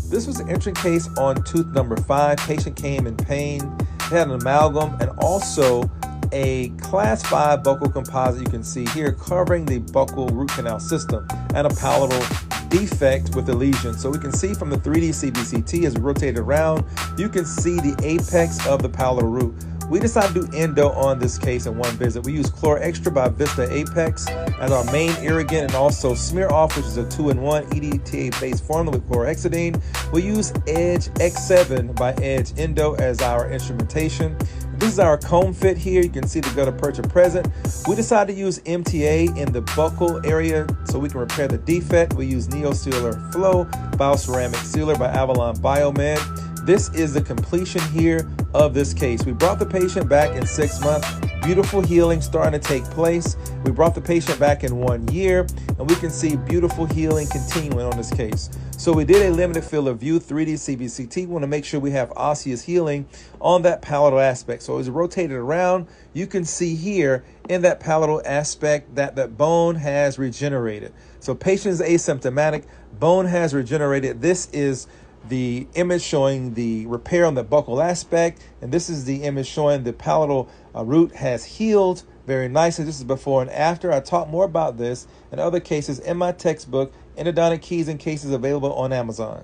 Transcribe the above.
This was an entry case on tooth number 5. Patient came in pain. They had an amalgam and also a class 5 buccal composite, you can see here, covering the buccal root canal system, and a palatal defect with a lesion. So we can see from the 3D CBCT as we rotate it around, you can see the apex of the palatal root. We decided to do endo on this case in one visit. We used Chlorxtra by Vista Apex as our main irrigant, and also SmearOff, which is a 2-in-1 EDTA-based formula with chlorhexidine. We use EdgeEndo X7 by EdgeEndo as our instrumentation. This is our comb fit here. You can see the gutta percha present. We decided to use MTA in the buccal area so we can repair the defect. We use NeoSealer Flo bioceramic sealer by Avalon Biomed. This is the completion here of this case. We brought the patient back in 6 months. Beautiful healing starting to take place. We brought the patient back in 1 year, and we can see beautiful healing continuing on this case. So we did a limited field of view 3D CBCT. We want to make sure we have osseous healing on that palatal aspect. So as it rotated around, you can see here in that palatal aspect that that bone has regenerated. So patient is asymptomatic, bone has regenerated. This is the image showing the repair on the buccal aspect, and this is the image showing the palatal root has healed very nicely. This is before and after. I talk more about this and other cases in my textbook, Endodontic Keys and Cases, available on Amazon.